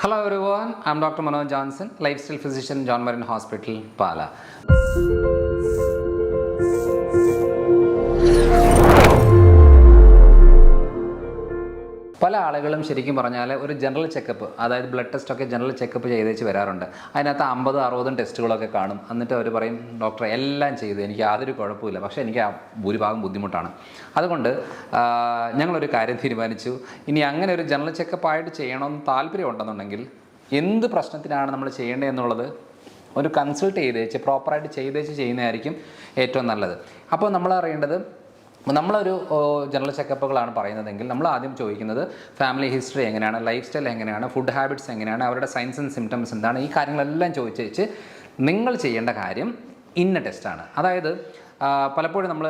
Hello everyone, I'm Dr. Manoj Johnson, lifestyle physician, John Marin Hospital, Pala. പല ആളുകളും ശരിക്കും പറഞ്ഞാൽ ഒരു ജനറൽ ചെക്കപ്പ്, അതായത് ബ്ലഡ് ടെസ്റ്റൊക്കെ ജനറൽ ചെക്കപ്പ് ചെയ്തേച്ച് വരാറുണ്ട്. അതിനകത്ത് 50-60 ടെസ്റ്റുകളൊക്കെ കാണും. എന്നിട്ട് അവർ പറയും, ഡോക്ടറെ എല്ലാം ചെയ്തു, എനിക്ക് യാതൊരു കുഴപ്പമില്ല, പക്ഷേ എനിക്ക് ഭൂരിഭാഗം ബുദ്ധിമുട്ടാണ്. അതുകൊണ്ട് ഞങ്ങളൊരു കാര്യം തീരുമാനിച്ചു, ഇനി അങ്ങനെ ഒരു ജനറൽ ചെക്കപ്പായിട്ട് ചെയ്യണമെന്ന് താല്പര്യം ഉണ്ടെന്നുണ്ടെങ്കിൽ എന്ത് പ്രശ്നത്തിനാണ് നമ്മൾ ചെയ്യേണ്ടതെന്നുള്ളത് ഒരു കൺസൾട്ട് ചെയ്തേച്ച് പ്രോപ്പറായിട്ട് ചെയ്തേച്ച് ചെയ്യുന്നതായിരിക്കും ഏറ്റവും നല്ലത്. അപ്പോൾ നമ്മൾ അറിയേണ്ടത്, നമ്മളൊരു ജനറൽ ചെക്കപ്പുകളാണ് പറയുന്നതെങ്കിൽ നമ്മൾ ആദ്യം ചോദിക്കുന്നത് ഫാമിലി ഹിസ്റ്ററി എങ്ങനെയാണ്, ലൈഫ് സ്റ്റൈൽ എങ്ങനെയാണ്, ഫുഡ് ഹാബിറ്റ്സ് എങ്ങനെയാണ്, അവരുടെ സൈൻസ് ആൻഡ് സിംറ്റംസ് എന്താണ്, ഈ കാര്യങ്ങളെല്ലാം ചോദിച്ചേച്ച് നിങ്ങൾ ചെയ്യേണ്ട കാര്യം ഇന്ന ടെസ്റ്റാണ്. അതായത് പലപ്പോഴും നമ്മൾ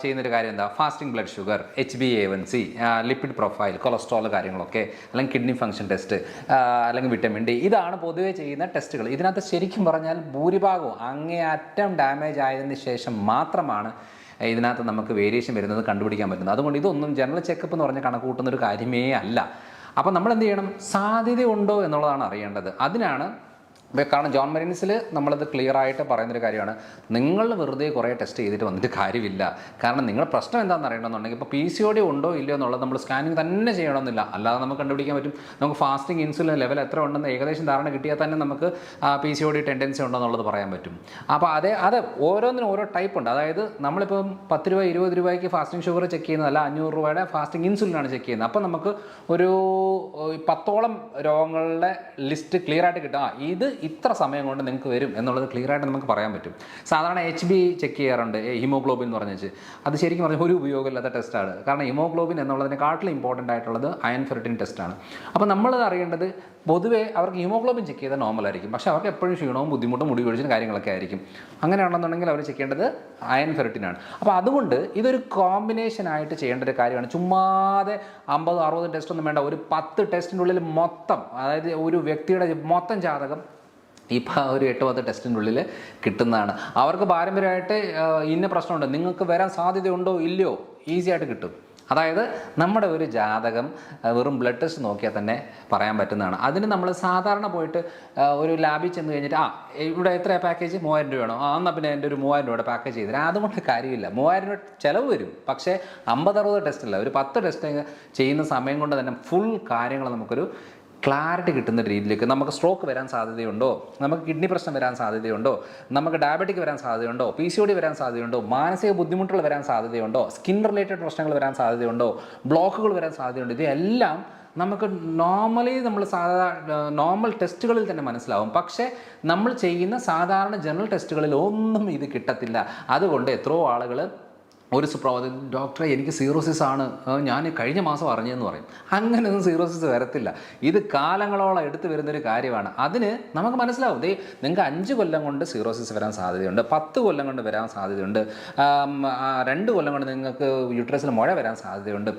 ചെയ്യുന്നൊരു കാര്യം എന്താ, fasting blood sugar, HbA1c, lipid profile, cholesterol കാര്യങ്ങളൊക്കെ, അല്ലെങ്കിൽ കിഡ്നി ഫംഗ്ഷൻ ടെസ്റ്റ്, അല്ലെങ്കിൽ വിറ്റമിൻ ഡി, ഇതാണ് പൊതുവേ ചെയ്യുന്ന ടെസ്റ്റുകൾ. ഇതിനകത്ത് ശരിക്കും പറഞ്ഞാൽ ഭൂരിഭാഗവും അങ്ങേയറ്റം ഡാമേജ് ആയതിന് ശേഷം മാത്രമാണ് ഇതിനകത്ത് നമുക്ക് വേരിയേഷൻ വരുന്നത് കണ്ടുപിടിക്കാൻ പറ്റുന്നത്. അതുകൊണ്ട് ഇതൊന്നും ജനറൽ ചെക്കപ്പ് എന്ന് പറഞ്ഞാൽ കണക്ക് കൂട്ടുന്നൊരു കാര്യമേ അല്ല. അപ്പോൾ നമ്മൾ എന്ത് ചെയ്യണം, സാധ്യതയുണ്ടോ എന്നുള്ളതാണ് അറിയേണ്ടത്. അതിനാണ്, കാരണം ജോൺ മരീൻസിൽ നമ്മളത് ക്ലിയർ ആയിട്ട് പറയുന്നൊരു കാര്യമാണ്, നിങ്ങൾ വെറുതെ കുറേ ടെസ്റ്റ് ചെയ്തിട്ട് വന്നിട്ട് കാര്യമില്ല. കാരണം നിങ്ങളുടെ പ്രശ്നം എന്താണെന്ന് അറിയണമെന്നുണ്ടെങ്കിൽ ഇപ്പോൾ PCOD ഉണ്ടോ ഇല്ലയോ എന്നുള്ളത് നമ്മൾ സ്കാനിങ് തന്നെ ചെയ്യണമെന്നില്ല, അല്ലാതെ നമുക്ക് കണ്ടുപിടിക്കാൻ പറ്റും. നമുക്ക് ഫാസ്റ്റിംഗ് ഇൻസുലിൻ ലെവൽ എത്ര ഉണ്ടെന്ന് ഏകദേശം ധാരണ കിട്ടിയാൽ തന്നെ നമുക്ക് PCOD ടെൻഡൻസി ഉണ്ടോ എന്നുള്ളത് പറയാൻ പറ്റും. അപ്പോൾ അത് ഓരോന്നിനും ഓരോ ടൈപ്പ് ഉണ്ട്. അതായത് നമ്മളിപ്പം 10 രൂപ 20 രൂപയ്ക്ക് ഫാസ്റ്റിംഗ് ഷുഗർ ചെക്ക് ചെയ്യുന്നതല്ല, 500 രൂപയുടെ ഫാസ്റ്റിംഗ് ഇൻസുലിനാണ് ചെക്ക് ചെയ്യുന്നത്. അപ്പോൾ നമുക്ക് ഒരു 10ഓളം രോഗങ്ങളുടെ ലിസ്റ്റ് ക്ലിയർ ആയിട്ട് കിട്ടും. ഇത് ഇത്ര സമയം കൊണ്ട് നിങ്ങൾക്ക് വരും എന്നുള്ളത് ക്ലിയർ ആയിട്ട് നമുക്ക് പറയാൻ പറ്റും. സാധാരണ HB ചെക്ക് ചെയ്യാറുണ്ട്, ഹീമോഗ്ലോബിൻ എന്ന് പറഞ്ഞാൽ അത് ശരിക്കും പറഞ്ഞാൽ ഒരു ഉപയോഗമില്ലാത്ത ടെസ്റ്റാണ്. കാരണം ഹീമോഗ്ലോബിൻ എന്നുള്ളതിനെക്കാട്ടിലും ഇമ്പോർട്ടൻ്റ് ആയിട്ടുള്ളത് അയൺ ഫെറിറ്റിൻ ടെസ്റ്റാണ്. അപ്പോൾ നമ്മൾ അറിയേണ്ടത്, പൊതുവേ അവർക്ക് ഹീമോഗ്ലോബിൻ ചെക്ക് ചെയ്താൽ നോർമൽ ആയിരിക്കും, പക്ഷേ അവർക്ക് എപ്പോഴും ക്ഷീണവും ബുദ്ധിമുട്ടും മുടി കൊഴിച്ചിലും കാര്യങ്ങളൊക്കെ ആയിരിക്കും. അങ്ങനെയാണെന്നുണ്ടെങ്കിൽ അവർ ചെക്ക് ചെയ്യേണ്ടത് അയൺ ഫെറിറ്റിനാണ്. അപ്പോൾ അതുകൊണ്ട് ഇതൊരു കോമ്പിനേഷൻ ആയിട്ട് ചെയ്യേണ്ട ഒരു കാര്യമാണ്. ചുമ്മാതെ 50-60 ടെസ്റ്റ് ഒന്നും വേണ്ട. ഒരു 10 ടെസ്റ്റിൻ്റെ ഉള്ളിൽ മൊത്തം, അതായത് ഒരു വ്യക്തിയുടെ മൊത്തം ജാതകം ഇപ്പോൾ ഒരു 8-10 ടെസ്റ്റിൻ്റെ ഉള്ളിൽ കിട്ടുന്നതാണ്. അവർക്ക് പാരമ്പര്യമായിട്ട് ഇന്ന പ്രശ്നമുണ്ട്, നിങ്ങൾക്ക് വരാൻ സാധ്യതയുണ്ടോ ഇല്ലയോ, ഈസി ആയിട്ട് കിട്ടും. അതായത് നമ്മുടെ ഒരു ജാതകം വെറും ബ്ലഡ് ടെസ്റ്റ് നോക്കിയാൽ തന്നെ പറയാൻ പറ്റുന്നതാണ്. അതിന് നമ്മൾ സാധാരണ പോയിട്ട് ഒരു ലാബിൽ ചെന്ന് കഴിഞ്ഞിട്ട് ഇവിടെ എത്ര പാക്കേജ്, 3000 രൂപയാണോ, എന്നാൽ പിന്നെ എൻ്റെ ഒരു 3000 രൂപയുടെ പാക്കേജ് ചെയ്തിട്ട് അതുകൊണ്ട് കാര്യമില്ല. 3000 രൂപ ചിലവ് വരും, പക്ഷേ 50-60 ടെസ്റ്റ് അല്ല, ഒരു 10 ടെസ്റ്റ് ചെയ്യുന്ന സമയം കൊണ്ട് തന്നെ ഫുൾ കാര്യങ്ങൾ നമുക്കൊരു ക്ലാരിറ്റി കിട്ടുന്ന രീതിയിലേക്ക്, നമുക്ക് സ്ട്രോക്ക് വരാൻ സാധ്യതയുണ്ടോ, നമുക്ക് കിഡ്നി പ്രശ്നം വരാൻ സാധ്യതയുണ്ടോ, നമുക്ക് ഡയബറ്റിക് വരാൻ സാധ്യതയുണ്ടോ, PCOD വരാൻ സാധ്യതയുണ്ടോ, മാനസിക ബുദ്ധിമുട്ടുകൾ വരാൻ സാധ്യതയുണ്ടോ, സ്കിൻ റിലേറ്റഡ് പ്രശ്നങ്ങൾ വരാൻ സാധ്യതയുണ്ടോ, ബ്ലോക്കുകൾ വരാൻ സാധ്യതയുണ്ടോ, ഇതെല്ലാം നമുക്ക് നോർമലി നമ്മൾ നോർമൽ ടെസ്റ്റുകളിൽ തന്നെ മനസ്സിലാവും. പക്ഷേ നമ്മൾ ചെയ്യുന്ന സാധാരണ ജനറൽ ടെസ്റ്റുകളിൽ ഒന്നും ഇത് കിട്ടത്തില്ല. അതുകൊണ്ട് എത്രയോ ആളുകൾ ഒരു സുപ്രഭാതം, ഡോക്ടറെ എനിക്ക് സീറോസിസ് ആണ്, ഞാൻ കഴിഞ്ഞ മാസം അറിഞ്ഞതെന്ന് പറയും. അങ്ങനെയൊന്നും സീറോസിസ് വരത്തില്ല. ഇത് കാലങ്ങളോളം എടുത്തു വരുന്നൊരു കാര്യമാണ്. അതിന് നമുക്ക് മനസ്സിലാവും, നിങ്ങൾക്ക് 5 കൊല്ലം കൊണ്ട് സീറോസിസ് വരാൻ സാധ്യതയുണ്ട്, 10 കൊല്ലം കൊണ്ട് വരാൻ സാധ്യതയുണ്ട്, 2 കൊല്ലം കൊണ്ട് നിങ്ങൾക്ക് യൂട്രസിൽ മുഴ വരാൻ സാധ്യതയുണ്ട്,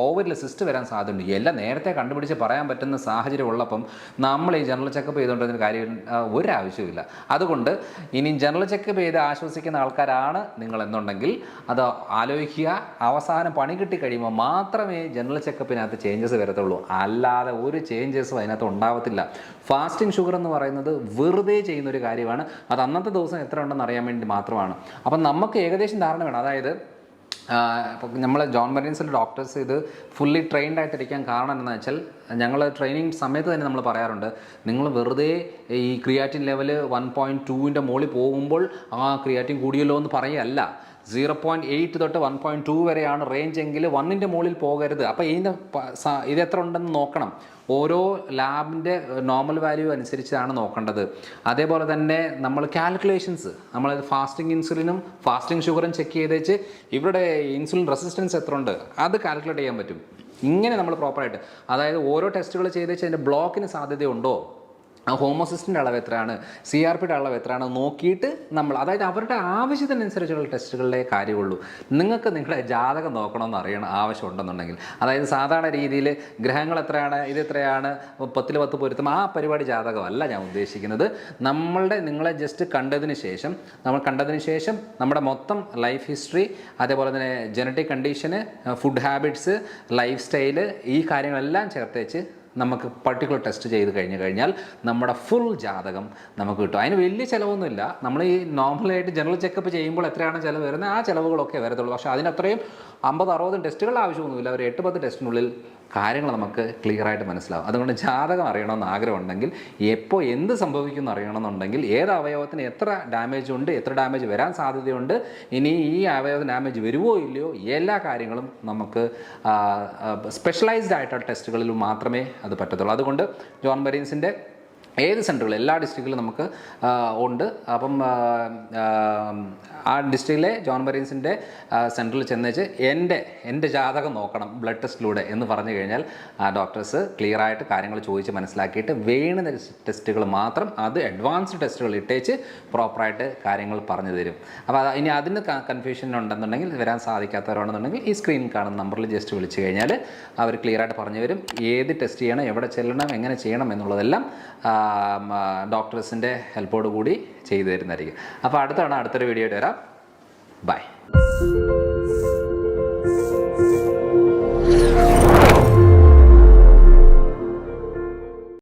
ഓവറിൽ സിസ്റ്റ് വരാൻ സാധ്യതയുണ്ട്. എല്ലാം നേരത്തെ കണ്ടുപിടിച്ച് പറയാൻ പറ്റുന്ന സാഹചര്യം ഉള്ളപ്പം നമ്മൾ ഈ ജനറൽ ചെക്കപ്പ് ചെയ്തുകൊണ്ടിരുന്ന കാര്യം ഒരാവശ്യമില്ല. അതുകൊണ്ട് ഇനി ജനറൽ ചെക്കപ്പ് ചെയ്ത് ആശ്വസിക്കുന്ന ആൾക്കാരാണ് നിങ്ങളെന്നുണ്ടെങ്കിൽ അത് ആലോചിക്കുക. അവസാനം പണി കിട്ടി കഴിയുമ്പോൾ മാത്രമേ ജനറൽ ചെക്കപ്പിനകത്ത് ചേഞ്ചസ് വരത്തുള്ളൂ, അല്ലാതെ ഒരു ചേഞ്ചസും അതിനകത്ത് ഉണ്ടാവത്തില്ല. ഫാസ്റ്റിംഗ് ഷുഗർ എന്ന് പറയുന്നത് വെറുതെ ചെയ്യുന്നൊരു കാര്യമാണ്. അത് അന്നത്തെ ദിവസം എത്ര ഉണ്ടെന്ന് അറിയാൻ വേണ്ടി മാത്രമാണ്. അപ്പം നമുക്ക് ഏകദേശം ധാരണ വേണം. അതായത് നമ്മൾ ജോൺ മരീൻസിലെ ഡോക്ടേഴ്സ് ഇത് ഫുള്ളി ട്രെയിൻഡ് ആയിട്ടിരിക്കാൻ കാരണം എന്താണെന്ന് വെച്ചാൽ, ഞങ്ങൾ ട്രെയിനിങ് സമയത്ത് തന്നെ നമ്മൾ പറയാറുണ്ട്, നിങ്ങൾ വെറുതെ ഈ ക്രിയാറ്റിൻ ലെവൽ 1.2ൻ്റെ മുകളിൽ പോകുമ്പോൾ ക്രിയാറ്റിൻ കൂടിയല്ലോ എന്ന് പറയുകയല്ല. 0.8 തൊട്ട് 1.2 വരെയാണ് റേഞ്ച് എങ്കിൽ 1ൻ്റെ മുകളിൽ പോകരുത്. അപ്പോൾ ഇത് എത്ര ഉണ്ടെന്ന് നോക്കണം. ഓരോ ലാബിൻ്റെ നോർമൽ വാല്യൂ അനുസരിച്ചാണ് നോക്കേണ്ടത്. അതേപോലെ തന്നെ നമ്മൾ കാൽക്കുലേഷൻസ്, നമ്മൾ ഫാസ്റ്റിംഗ് ഇൻസുലിനും ഫാസ്റ്റിംഗ് ഷുഗറും ചെക്ക് ചെയ്തേച്ച് ഇവരുടെ ഇൻസുലിൻ റെസിസ്റ്റൻസ് എത്ര ഉണ്ട് അത് കാൽക്കുലേറ്റ് ചെയ്യാൻ പറ്റും. ഇങ്ങനെ നമ്മൾ പ്രോപ്പറായിട്ട്, അതായത് ഓരോ ടെസ്റ്റുകൾ ചെയ്തേച്ച് അതിൻ്റെ ബ്ലോക്കിന് സാധ്യതയുണ്ടോ, ഹോമോസിസ്റ്റിൻ്റെ അളവ് എത്രയാണ്, CRPയുടെ അളവ് എത്രയാണ് നോക്കിയിട്ട് നമ്മൾ, അതായത് അവരുടെ ആവശ്യത്തിനനുസരിച്ചുള്ള ടെസ്റ്റുകളിലേ കാര്യമുള്ളൂ. നിങ്ങൾക്ക് നിങ്ങളുടെ ജാതകം നോക്കണമെന്ന് അറിയണം ആവശ്യമുണ്ടെന്നുണ്ടെങ്കിൽ. അതായത് സാധാരണ രീതിയിൽ ഗ്രഹങ്ങൾ എത്രയാണ്, ഇത് എത്രയാണ്, 10 10 പൊരുത്തം, ആ പരിപാടി ജാതകമല്ല ഞാൻ ഉദ്ദേശിക്കുന്നത്. നിങ്ങളെ ജസ്റ്റ് കണ്ടതിന് ശേഷം നമ്മുടെ മൊത്തം ലൈഫ് ഹിസ്റ്ററി, അതേപോലെ തന്നെ ജനറ്റിക് കണ്ടീഷന്, ഫുഡ് ഹാബിറ്റ്സ്, ലൈഫ് സ്റ്റൈല്, ഈ കാര്യങ്ങളെല്ലാം ചേർത്തേച്ച് നമുക്ക് പർട്ടിക്കുലർ ടെസ്റ്റ് ചെയ്ത് കഴിഞ്ഞാൽ നമ്മുടെ ഫുൾ ജാതകം നമുക്ക് കിട്ടും. അതിന് വലിയ ചിലവൊന്നുമില്ല. നമ്മൾ ഈ നോർമലായിട്ട് ജനറൽ ചെക്കപ്പ് ചെയ്യുമ്പോൾ എത്രയാണ് ചിലവ് വരുന്നത്, ആ ചിലവുകളൊക്കെ വരത്തുള്ളൂ. പക്ഷേ അതിനത്രയും 50-60 ടെസ്റ്റുകൾ ആവശ്യമൊന്നുമില്ല. ഒരു 8-10 ടെസ്റ്റിനുള്ളിൽ കാര്യങ്ങൾ നമുക്ക് ക്ലിയറായിട്ട് മനസ്സിലാവും. അതുകൊണ്ട് ജാതകം അറിയണമെന്ന് ആഗ്രഹമുണ്ടെങ്കിൽ, എപ്പോൾ എന്ത് സംഭവിക്കുമെന്ന് അറിയണമെന്നുണ്ടെങ്കിൽ, ഏത് അവയവത്തിന് എത്ര ഡാമേജ് ഉണ്ട്, എത്ര ഡാമേജ് വരാൻ സാധ്യതയുണ്ട്, ഇനി ഈ അവയവത്തിന് ഡാമേജ് വരുമോ ഇല്ലയോ, എല്ലാ കാര്യങ്ങളും നമുക്ക് സ്പെഷ്യലൈസ്ഡ് ആയിട്ടുള്ള ടെസ്റ്റുകളിൽ മാത്രമേ അത് പറ്റത്തുള്ളൂ. അതുകൊണ്ട് ജോൺ ബെറിൻസിൻ്റെ ഏത് സെൻറ്ററുകൾ എല്ലാ ഡിസ്ട്രിക്റ്റിലും നമുക്ക് ഉണ്ട്. അപ്പം ആ ഡിസ്ട്രിക്റ്റിലെ ജോൺ ബെറിൻസിൻ്റെ സെൻറ്ററിൽ ചെന്നേച്ച് എൻ്റെ ജാതകം നോക്കണം ബ്ലഡ് ടെസ്റ്റിലൂടെ എന്ന് പറഞ്ഞു കഴിഞ്ഞാൽ ഡോക്ടേഴ്സ് ക്ലിയറായിട്ട് കാര്യങ്ങൾ ചോദിച്ച് മനസ്സിലാക്കിയിട്ട് വേണ്ടുന്ന ടെസ്റ്റുകൾ മാത്രം, അത് അഡ്വാൻസ്ഡ് ടെസ്റ്റുകൾ ഇട്ടേച്ച് പ്രോപ്പറായിട്ട് കാര്യങ്ങൾ പറഞ്ഞു തരും. അപ്പോൾ ഇനി അതിന് കൺഫ്യൂഷൻ ഉണ്ടെന്നുണ്ടെങ്കിൽ, വരാൻ സാധിക്കാത്തവരാണെന്നുണ്ടെങ്കിൽ ഈ സ്ക്രീനിൽ കാണുന്ന നമ്പറിൽ ജസ്റ്റ് വിളിച്ച് കഴിഞ്ഞാൽ അവർ ക്ലിയറായിട്ട് പറഞ്ഞു തരും. ഏത് ടെസ്റ്റ് ചെയ്യണം, എവിടെ ചെല്ലണം, എങ്ങനെ ചെയ്യണം എന്നുള്ളതെല്ലാം ഡോക്ടേഴ്സിൻ്റെ ഹെൽപ്പോട് കൂടി ചെയ്തു തരുന്നതായിരിക്കും. അപ്പോൾ അടുത്തൊരു വീഡിയോ ആയിട്ട് വരാം. ബൈ.